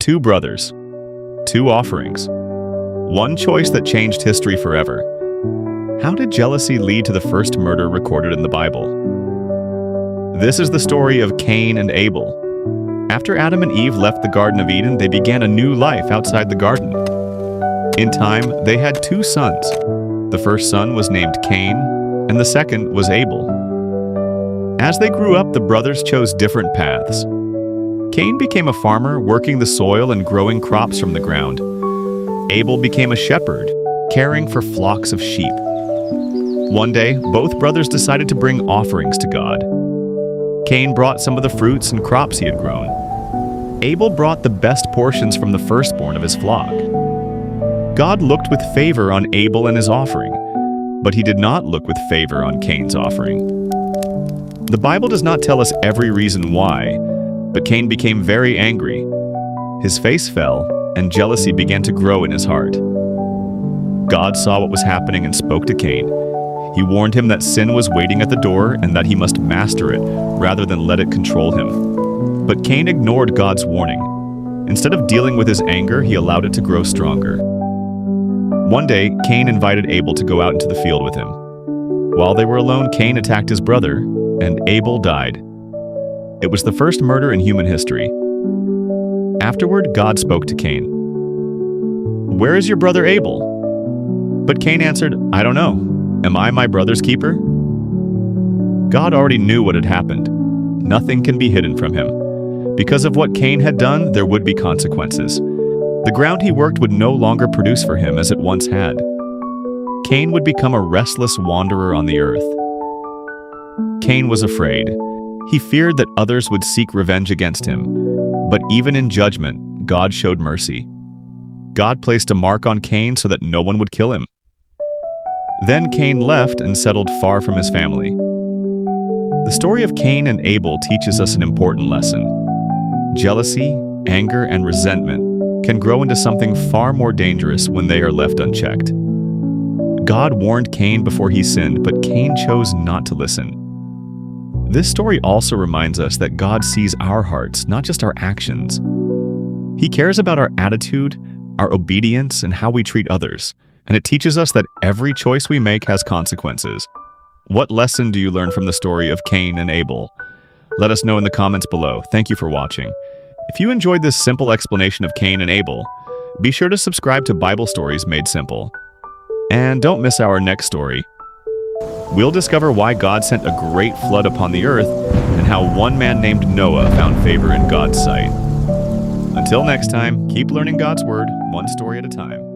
Two brothers, two offerings, one choice that changed history forever. How did jealousy lead to the first murder recorded in the Bible? This is the story of Cain and Abel. After Adam and Eve left the Garden of Eden, they began a new life outside the garden. In time, they had two sons. The first son was named Cain, and the second was Abel. As they grew up, the brothers chose different paths. Cain became a farmer, working the soil and growing crops from the ground. Abel became a shepherd, caring for flocks of sheep. One day, both brothers decided to bring offerings to God. Cain brought some of the fruits and crops he had grown. Abel brought the best portions from the firstborn of his flock. God looked with favor on Abel and his offering, but he did not look with favor on Cain's offering. The Bible does not tell us every reason why, but Cain became very angry. His face fell, and jealousy began to grow in his heart. God saw what was happening and spoke to Cain. He warned him that sin was waiting at the door and that he must master it rather than let it control him. But Cain ignored God's warning. Instead of dealing with his anger, he allowed it to grow stronger. One day, Cain invited Abel to go out into the field with him. While they were alone, Cain attacked his brother, and Abel died. It was the first murder in human history. Afterward, God spoke to Cain. "Where is your brother Abel?" But Cain answered, "I don't know. Am I my brother's keeper?" God already knew what had happened. Nothing can be hidden from him. Because of what Cain had done, there would be consequences. The ground he worked would no longer produce for him as it once had. Cain would become a restless wanderer on the earth. Cain was afraid. He feared that others would seek revenge against him. But even in judgment, God showed mercy. God placed a mark on Cain so that no one would kill him. Then Cain left and settled far from his family. The story of Cain and Abel teaches us an important lesson. Jealousy, anger, and resentment can grow into something far more dangerous when they are left unchecked. God warned Cain before he sinned, but Cain chose not to listen. This story also reminds us that God sees our hearts, not just our actions. He cares about our attitude, our obedience, and how we treat others. And it teaches us that every choice we make has consequences. What lesson do you learn from the story of Cain and Abel? Let us know in the comments below. Thank you for watching. If you enjoyed this simple explanation of Cain and Abel, be sure to subscribe to Bible Stories Made Simple. And don't miss our next story. We'll discover why God sent a great flood upon the earth and how one man named Noah found favor in God's sight. Until next time, keep learning God's Word, one story at a time.